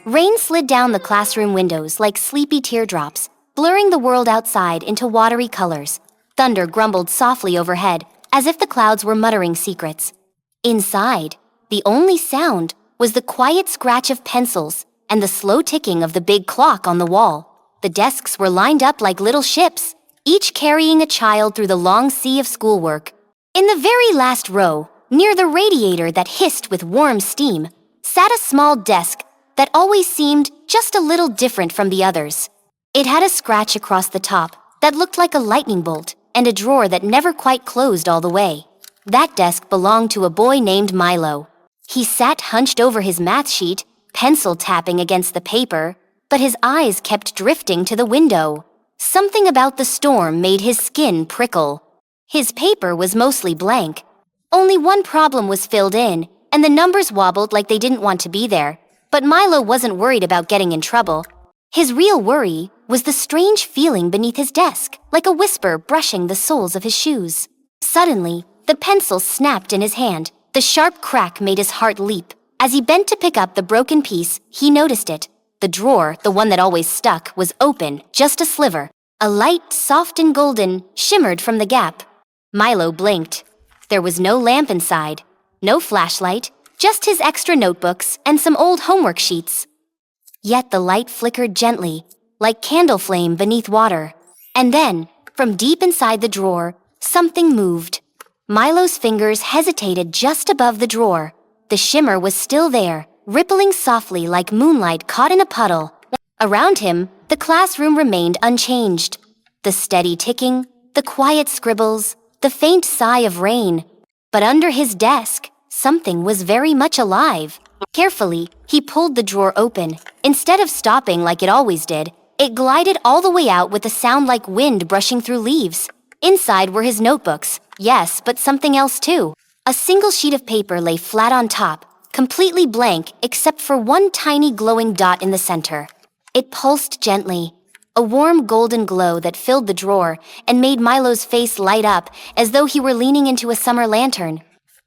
Rain slid down the classroom windows like sleepy teardrops, blurring the world outside into watery colors. Thunder grumbled softly overhead, as if the clouds were muttering secrets. Inside, the only sound was the quiet scratch of pencils and the slow ticking of the big clock on the wall. The desks were lined up like little ships, each carrying a child through the long sea of schoolwork. In the very last row, near the radiator that hissed with warm steam, sat a small desk that always seemed just a little different from the others. It had a scratch across the top that looked like a lightning bolt and a drawer that never quite closed all the way. That desk belonged to a boy named Milo. He sat hunched over his math sheet, pencil tapping against the paper, but his eyes kept drifting to the window. Something about the storm made his skin prickle. His paper was mostly blank. Only one problem was filled in, and the numbers wobbled like they didn't want to be there. But Milo wasn't worried about getting in trouble. His real worry was the strange feeling beneath his desk, like a whisper brushing the soles of his shoes. Suddenly, the pencil snapped in his hand. The sharp crack made his heart leap. As he bent to pick up the broken piece, he noticed it. The drawer, the one that always stuck, was open, just a sliver. A light, soft and golden, shimmered from the gap. Milo blinked. There was no lamp inside, no flashlight, just his extra notebooks and some old homework sheets. Yet the light flickered gently, like candle flame beneath water. And then, from deep inside the drawer, something moved. Milo's fingers hesitated just above the drawer. The shimmer was still there, rippling softly like moonlight caught in a puddle. Around him, the classroom remained unchanged. The steady ticking, the quiet scribbles, the faint sigh of rain. But under his desk, something was very much alive. Carefully, he pulled the drawer open. Instead of stopping like it always did, it glided all the way out with a sound like wind brushing through leaves. Inside were his notebooks. Yes, but something else too. A single sheet of paper lay flat on top, completely blank except for one tiny glowing dot in the center. It pulsed gently, a warm golden glow that filled the drawer and made Milo's face light up as though he were leaning into a summer lantern.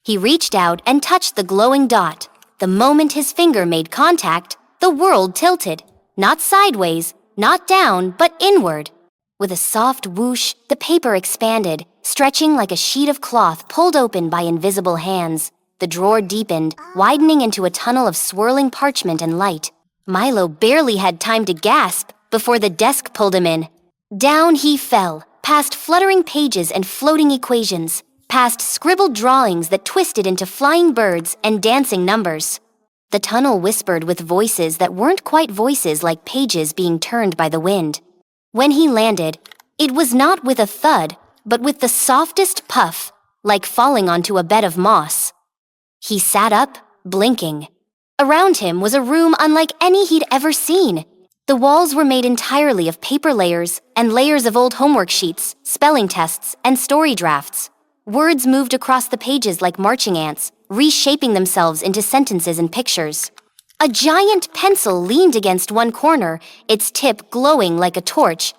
He reached out and touched the glowing dot. The moment his finger made contact, the world tilted. Not sideways, not down, but inward. With a soft whoosh, the paper expanded, stretching like a sheet of cloth pulled open by invisible hands. The drawer deepened, widening into a tunnel of swirling parchment and light. Milo barely had time to gasp before the desk pulled him in. Down he fell, past fluttering pages and floating equations, past scribbled drawings that twisted into flying birds and dancing numbers. The tunnel whispered with voices that weren't quite voices, like pages being turned by the wind. When he landed, it was not with a thud, but with the softest puff, like falling onto a bed of moss. He sat up, blinking. Around him was a room unlike any he'd ever seen. The walls were made entirely of paper layers and layers of old homework sheets, spelling tests, and story drafts. Words moved across the pages like marching ants, reshaping themselves into sentences and pictures. A giant pencil leaned against one corner, its tip glowing like a torch.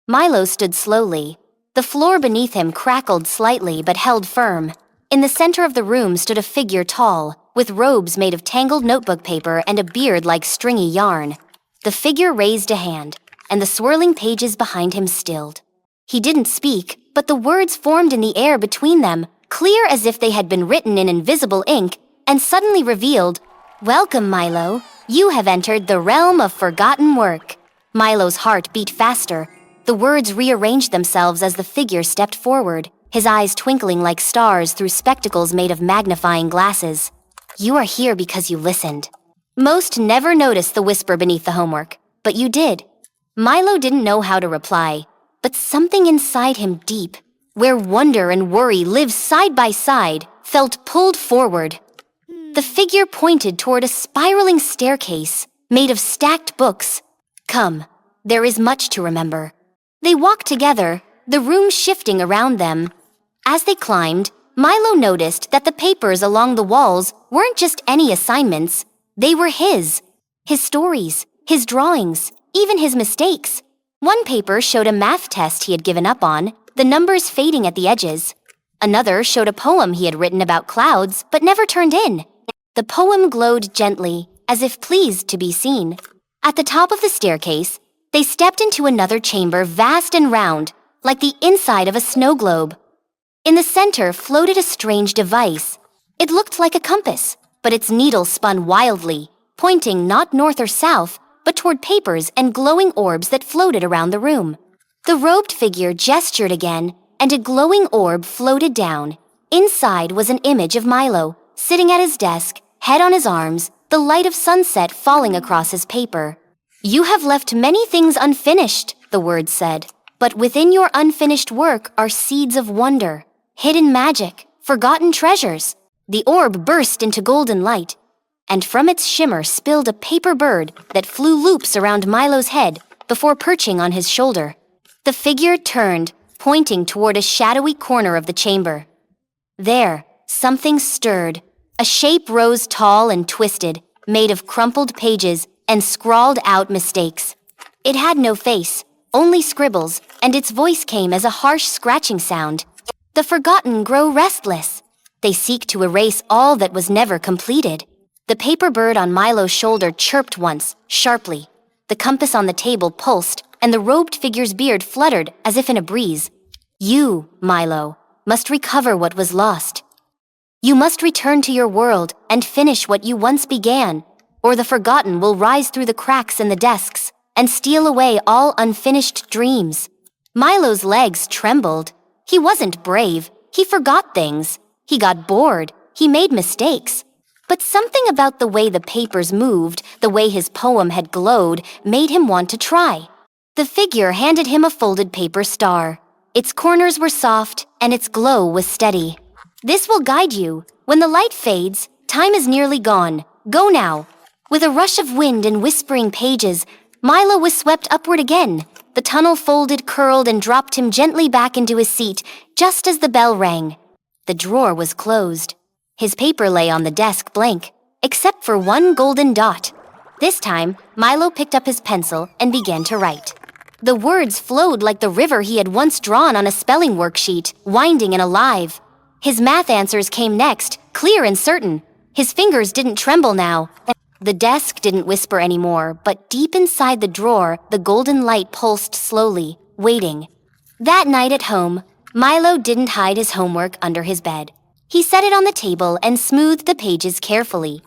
Milo stood slowly. The floor beneath him crackled slightly but held firm. In the center of the room stood a figure tall, with robes made of tangled notebook paper and a beard like stringy yarn. The figure raised a hand, and the swirling pages behind him stilled. He didn't speak, but the words formed in the air between them, clear as if they had been written in invisible ink, and suddenly revealed, "Welcome, Milo. You have entered the realm of forgotten work." Milo's heart beat faster. The words rearranged themselves as the figure stepped forward, his eyes twinkling like stars through spectacles made of magnifying glasses. "You are here because you listened." Most never noticed the whisper beneath the homework, but you did. Milo didn't know how to reply, but something inside him deep, where wonder and worry live side by side, felt pulled forward. The figure pointed toward a spiraling staircase made of stacked books. "Come, there is much to remember." They walked together, the room shifting around them. As they climbed, Milo noticed that the papers along the walls weren't just any assignments. They were his stories, his drawings, even his mistakes. One paper showed a math test he had given up on, the numbers fading at the edges. Another showed a poem he had written about clouds but never turned in. The poem glowed gently, as if pleased to be seen. At the top of the staircase, they stepped into another chamber vast and round, like the inside of a snow globe. In the center floated a strange device. It looked like a compass, but its needle spun wildly, pointing not north or south, but toward papers and glowing orbs that floated around the room. The robed figure gestured again, and a glowing orb floated down. Inside was an image of Milo, sitting at his desk, head on his arms, the light of sunset falling across his paper. "You have left many things unfinished," the words said, "but within your unfinished work are seeds of wonder, hidden magic, forgotten treasures." The orb burst into golden light, and from its shimmer spilled a paper bird that flew loops around Milo's head before perching on his shoulder. The figure turned, pointing toward a shadowy corner of the chamber. There, something stirred. A shape rose tall and twisted, made of crumpled pages and scrawled out mistakes. It had no face, only scribbles, and its voice came as a harsh scratching sound. "The forgotten grow restless. They seek to erase all that was never completed." The paper bird on Milo's shoulder chirped once, sharply. The compass on the table pulsed, and the robed figure's beard fluttered as if in a breeze. "You, Milo, must recover what was lost. You must return to your world and finish what you once began, or the forgotten will rise through the cracks in the desks and steal away all unfinished dreams." Milo's legs trembled. He wasn't brave. He forgot things. He got bored. He made mistakes. But something about the way the papers moved, the way his poem had glowed, made him want to try. The figure handed him a folded paper star. Its corners were soft, and its glow was steady. "This will guide you. When the light fades, time is nearly gone. Go now." With a rush of wind and whispering pages, Milo was swept upward again. The tunnel folded, curled, and dropped him gently back into his seat, just as the bell rang. The drawer was closed. His paper lay on the desk blank, except for one golden dot. This time, Milo picked up his pencil and began to write. The words flowed like the river he had once drawn on a spelling worksheet, winding and alive. His math answers came next, clear and certain. His fingers didn't tremble now. The desk didn't whisper anymore, but deep inside the drawer, the golden light pulsed slowly, waiting. That night at home, Milo didn't hide his homework under his bed. He set it on the table and smoothed the pages carefully.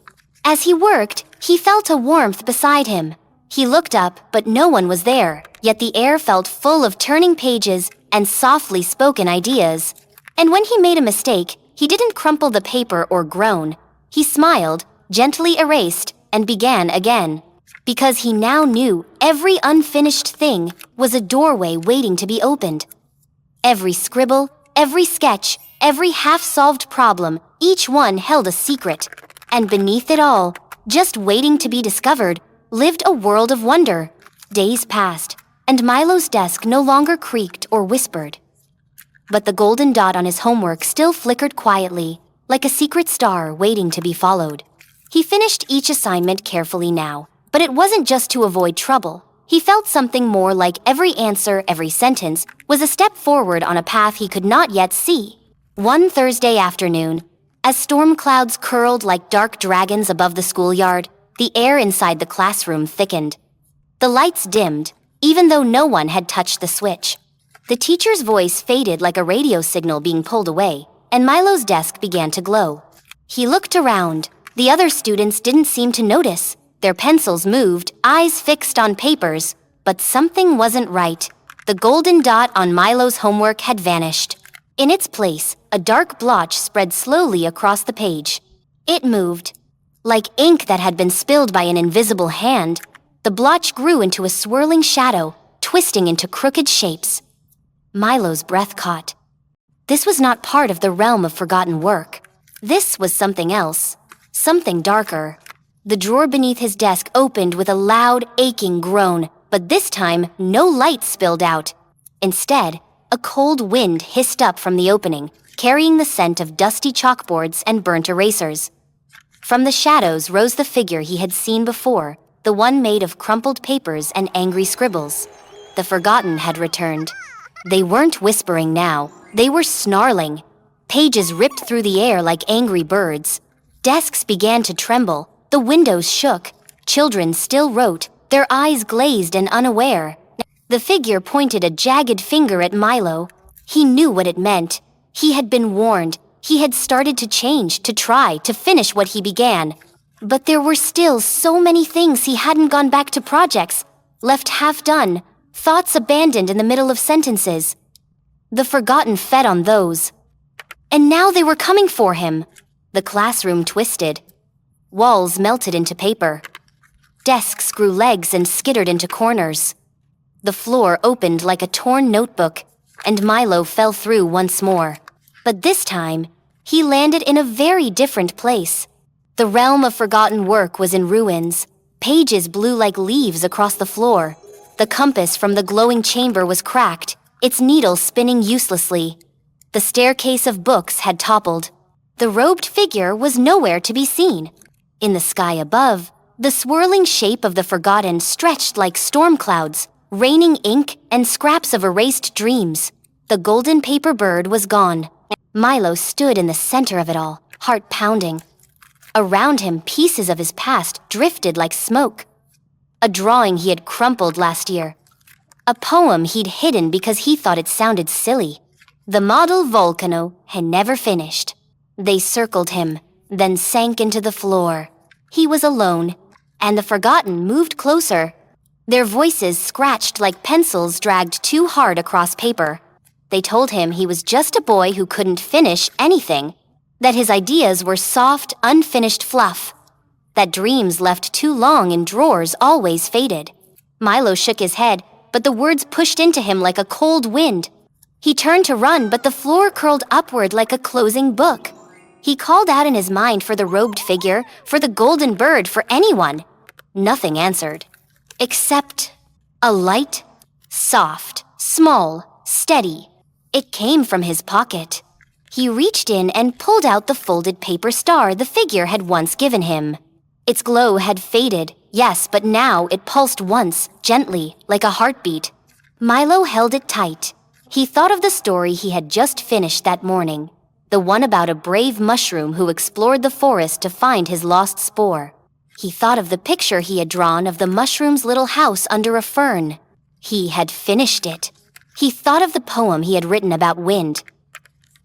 As he worked, he felt a warmth beside him. He looked up, but no one was there, yet the air felt full of turning pages and softly spoken ideas. And when he made a mistake, he didn't crumple the paper or groan. He smiled, gently erased, and began again. Because he now knew every unfinished thing was a doorway waiting to be opened. Every scribble, every sketch, every half-solved problem, each one held a secret. And beneath it all, just waiting to be discovered, lived a world of wonder. Days passed, and Milo's desk no longer creaked or whispered. But the golden dot on his homework still flickered quietly, like a secret star waiting to be followed. He finished each assignment carefully now, but it wasn't just to avoid trouble. He felt something more like every answer, every sentence, was a step forward on a path he could not yet see. One Thursday afternoon, as storm clouds curled like dark dragons above the schoolyard, the air inside the classroom thickened. The lights dimmed, even though no one had touched the switch. The teacher's voice faded like a radio signal being pulled away, and Milo's desk began to glow. He looked around. The other students didn't seem to notice. Their pencils moved, eyes fixed on papers, but something wasn't right. The golden dot on Milo's homework had vanished. In its place, a dark blotch spread slowly across the page. It moved. Like ink that had been spilled by an invisible hand, the blotch grew into a swirling shadow, twisting into crooked shapes. Milo's breath caught. This was not part of the realm of forgotten work. This was something else, something darker. The drawer beneath his desk opened with a loud, aching groan, but this time no light spilled out. Instead, a cold wind hissed up from the opening, carrying the scent of dusty chalkboards and burnt erasers. From the shadows rose the figure he had seen before, the one made of crumpled papers and angry scribbles. The forgotten had returned. They weren't whispering now, they were snarling. Pages ripped through the air like angry birds. Desks began to tremble. The windows shook. Children still wrote, their eyes glazed and unaware. The figure pointed a jagged finger at Milo. He knew what it meant. He had been warned. He had started to change, to try, to finish what he began. But there were still so many things he hadn't gone back to, projects left half done, thoughts abandoned in the middle of sentences. The forgotten fed on those. And now they were coming for him. The classroom twisted. Walls melted into paper. Desks grew legs and skittered into corners. The floor opened like a torn notebook, and Milo fell through once more. But this time, he landed in a very different place. The realm of forgotten work was in ruins. Pages blew like leaves across the floor. The compass from the glowing chamber was cracked, its needle spinning uselessly. The staircase of books had toppled. The robed figure was nowhere to be seen. In the sky above, the swirling shape of the forgotten stretched like storm clouds, raining ink and scraps of erased dreams. The golden paper bird was gone. Milo stood in the center of it all, heart pounding. Around him, pieces of his past drifted like smoke. A drawing he had crumpled last year. A poem he'd hidden because he thought it sounded silly. The model volcano had never finished. They circled him, then sank into the floor. He was alone, and the forgotten moved closer. Their voices scratched like pencils dragged too hard across paper. They told him he was just a boy who couldn't finish anything, that his ideas were soft, unfinished fluff, that dreams left too long in drawers always faded. Milo shook his head, but the words pushed into him like a cold wind. He turned to run, but the floor curled upward like a closing book. He called out in his mind for the robed figure, for the golden bird, for anyone. Nothing answered, except a light, soft, small, steady. It came from his pocket. He reached in and pulled out the folded paper star the figure had once given him. Its glow had faded, yes, but now it pulsed once, gently, like a heartbeat. Milo held it tight. He thought of the story he had just finished that morning, the one about a brave mushroom who explored the forest to find his lost spore. He thought of the picture he had drawn of the mushroom's little house under a fern. He had finished it. He thought of the poem he had written about wind,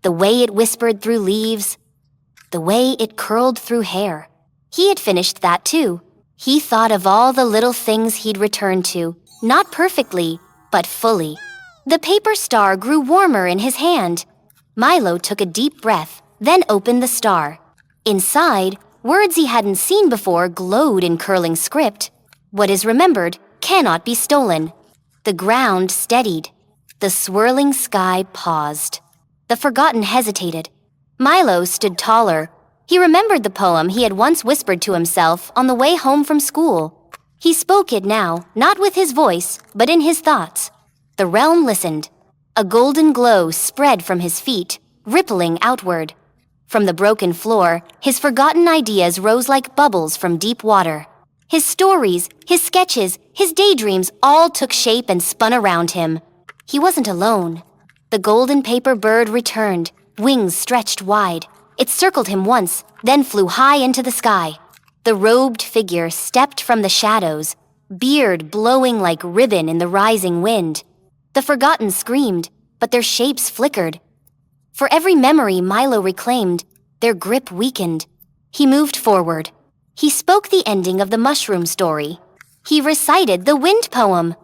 the way it whispered through leaves, the way it curled through hair. He had finished that too. He thought of all the little things he'd returned to, not perfectly, but fully. The paper star grew warmer in his hand. Milo took a deep breath, then opened the star. Inside, words he hadn't seen before glowed in curling script. What is remembered cannot be stolen. The ground steadied. The swirling sky paused. The forgotten hesitated. Milo stood taller. He remembered the poem he had once whispered to himself on the way home from school. He spoke it now, not with his voice, but in his thoughts. The realm listened. A golden glow spread from his feet, rippling outward. From the broken floor, his forgotten ideas rose like bubbles from deep water. His stories, his sketches, his daydreams all took shape and spun around him. He wasn't alone. The golden paper bird returned, wings stretched wide. It circled him once, then flew high into the sky. The robed figure stepped from the shadows, beard blowing like ribbon in the rising wind. The forgotten screamed, but their shapes flickered. For every memory Milo reclaimed, their grip weakened. He moved forward. He spoke the ending of the mushroom story. He recited the wind poem.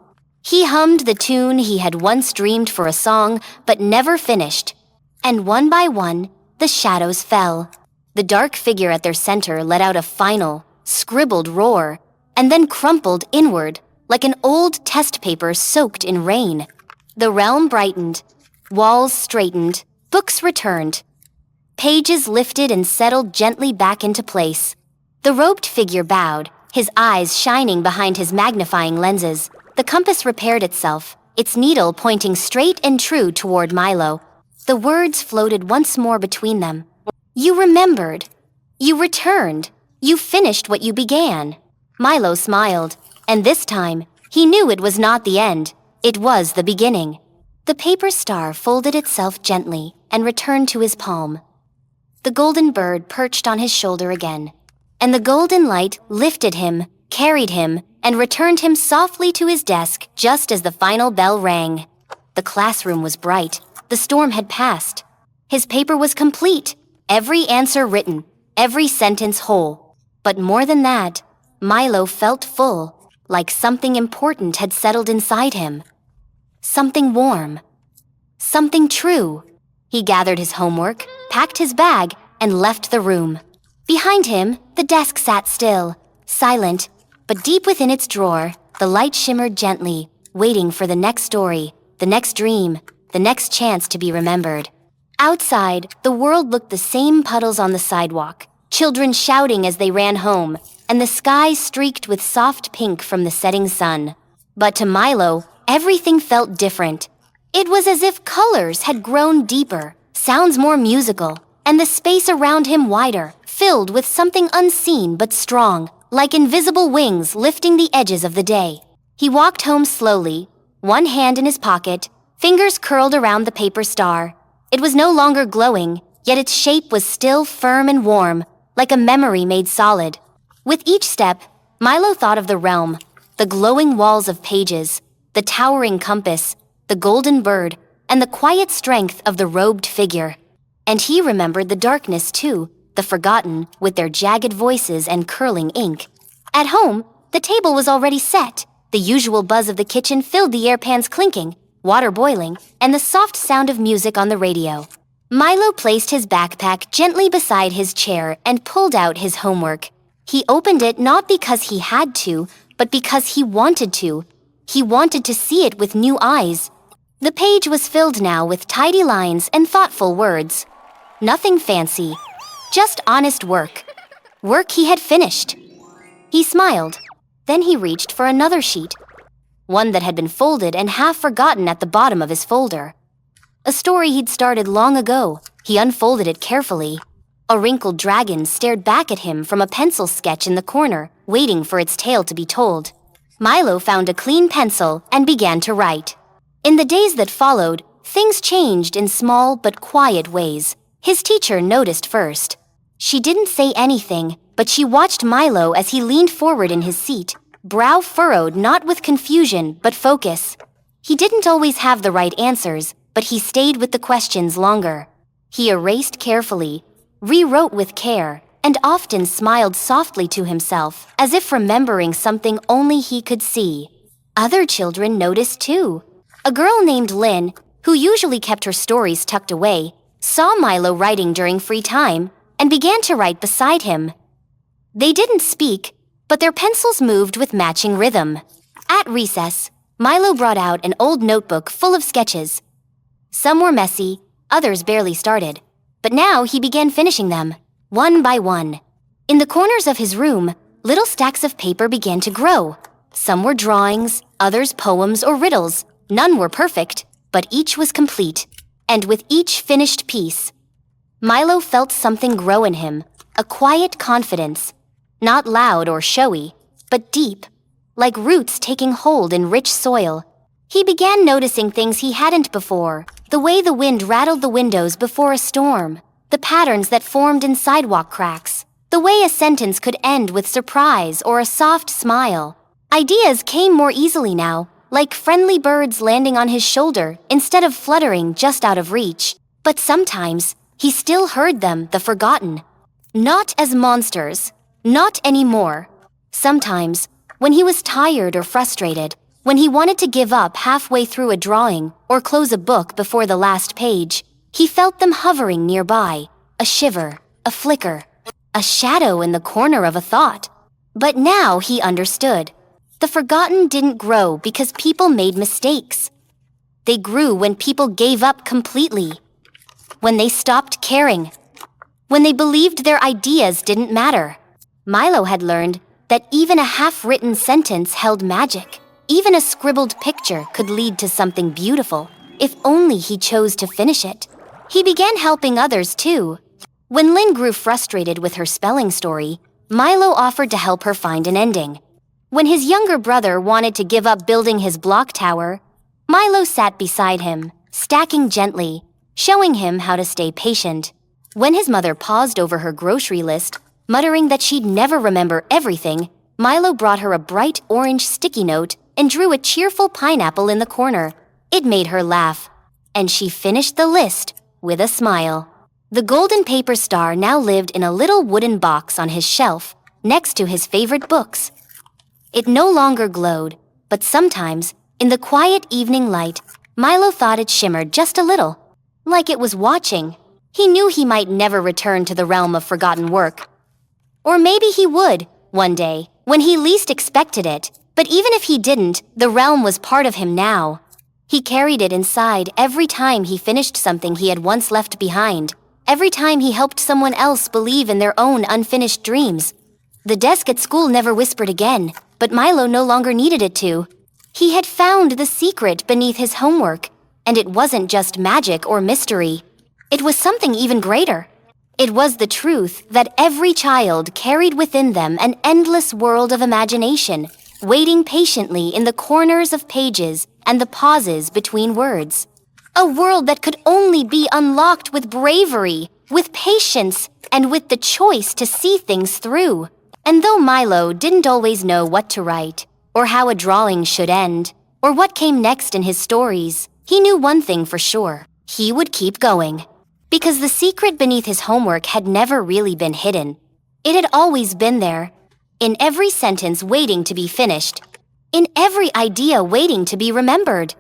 He hummed the tune he had once dreamed for a song, but never finished. And one by one, the shadows fell. The dark figure at their center let out a final, scribbled roar, and then crumpled inward, like an old test paper soaked in rain. The realm brightened. Walls straightened. Books returned. Pages lifted and settled gently back into place. The robed figure bowed, his eyes shining behind his magnifying lenses. The compass repaired itself, its needle pointing straight and true toward Milo. The words floated once more between them. You remembered. You returned. You finished what you began. Milo smiled, and this time, he knew it was not the end. It was the beginning. The paper star folded itself gently and returned to his palm. The golden bird perched on his shoulder again, and the golden light lifted him, carried him, and returned him softly to his desk just as the final bell rang. The classroom was bright. The storm had passed. His paper was complete, every answer written, every sentence whole. But more than that, Milo felt full, like something important had settled inside him. Something warm. Something true. He gathered his homework, packed his bag, and left the room. Behind him, the desk sat still, silent, but deep within its drawer, the light shimmered gently, waiting for the next story, the next dream, the next chance to be remembered. Outside, the world looked the same: puddles on the sidewalk, children shouting as they ran home, and the sky streaked with soft pink from the setting sun. But to Milo, everything felt different. It was as if colors had grown deeper, sounds more musical, and the space around him wider, filled with something unseen but strong, like invisible wings lifting the edges of the day. He walked home slowly, one hand in his pocket, fingers curled around the paper star. It was no longer glowing, yet its shape was still firm and warm, like a memory made solid. With each step, Milo thought of the realm, the glowing walls of pages, the towering compass, the golden bird, and the quiet strength of the robed figure. And he remembered the darkness too, the forgotten, with their jagged voices and curling ink. At home, the table was already set. The usual buzz of the kitchen filled the air pans clinking, water boiling, and the soft sound of music on the radio. Milo placed his backpack gently beside his chair and pulled out his homework. He opened it not because he had to, but because he wanted to. He wanted to see it with new eyes. The page was filled now with tidy lines and thoughtful words. Nothing fancy, just honest work. Work he had finished. He smiled. Then he reached for another sheet, one that had been folded and half forgotten at the bottom of his folder. A story he'd started long ago. He unfolded it carefully. A wrinkled dragon stared back at him from a pencil sketch in the corner, waiting for its tale to be told. Milo found a clean pencil and began to write. In the days that followed, things changed in small but quiet ways. His teacher noticed first. She didn't say anything, but she watched Milo as he leaned forward in his seat, brow furrowed not with confusion but focus. He didn't always have the right answers, but he stayed with the questions longer. He erased carefully, rewrote with care, and often smiled softly to himself, as if remembering something only he could see. Other children noticed too. A girl named Lynn, who usually kept her stories tucked away, saw Milo writing during free time and began to write beside him. They didn't speak, but their pencils moved with matching rhythm. At recess, Milo brought out an old notebook full of sketches. Some were messy, others barely started, but now he began finishing them, one by one. In the corners of his room, little stacks of paper began to grow. Some were drawings, others poems or riddles. None were perfect, but each was complete. And with each finished piece, Milo felt something grow in him, a quiet confidence, not loud or showy, but deep, like roots taking hold in rich soil. He began noticing things he hadn't before, the way the wind rattled the windows before a storm, the patterns that formed in sidewalk cracks, the way a sentence could end with surprise or a soft smile. Ideas came more easily now, like friendly birds landing on his shoulder instead of fluttering just out of reach. But sometimes, he still heard them, the forgotten. Not as monsters, not anymore. Sometimes, when he was tired or frustrated, when he wanted to give up halfway through a drawing or close a book before the last page, he felt them hovering nearby, a shiver, a flicker, a shadow in the corner of a thought. But now he understood. The forgotten didn't grow because people made mistakes. They grew when people gave up completely, when they stopped caring, when they believed their ideas didn't matter. Milo had learned that even a half-written sentence held magic. Even a scribbled picture could lead to something beautiful, if only he chose to finish it. He began helping others too. When Lynn grew frustrated with her spelling story, Milo offered to help her find an ending. When his younger brother wanted to give up building his block tower, Milo sat beside him, stacking gently, showing him how to stay patient. When his mother paused over her grocery list, Muttering that she'd never remember everything, Milo brought her a bright orange sticky note and drew a cheerful pineapple in the corner. It made her laugh, and she finished the list with a smile. The golden paper star now lived in a little wooden box on his shelf, next to his favorite books. It no longer glowed, but sometimes, in the quiet evening light, Milo thought it shimmered just a little, like it was watching. He knew he might never return to the realm of forgotten work. Or maybe he would, one day, when he least expected it. But even if he didn't, the realm was part of him now. He carried it inside every time he finished something he had once left behind, every time he helped someone else believe in their own unfinished dreams. The desk at school never whispered again, but Milo no longer needed it to. He had found the secret beneath his homework, and it wasn't just magic or mystery. It was something even greater. It was the truth that every child carried within them an endless world of imagination, waiting patiently in the corners of pages and the pauses between words. A world that could only be unlocked with bravery, with patience, and with the choice to see things through. And though Milo didn't always know what to write, or how a drawing should end, or what came next in his stories, he knew one thing for sure. He would keep going. Because the secret beneath his homework had never really been hidden. It had always been there, in every sentence waiting to be finished, in every idea waiting to be remembered,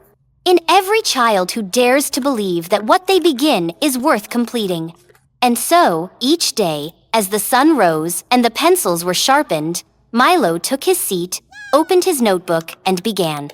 in every child who dares to believe that what they begin is worth completing. And so, each day, as the sun rose and the pencils were sharpened, Milo took his seat, opened his notebook, and began.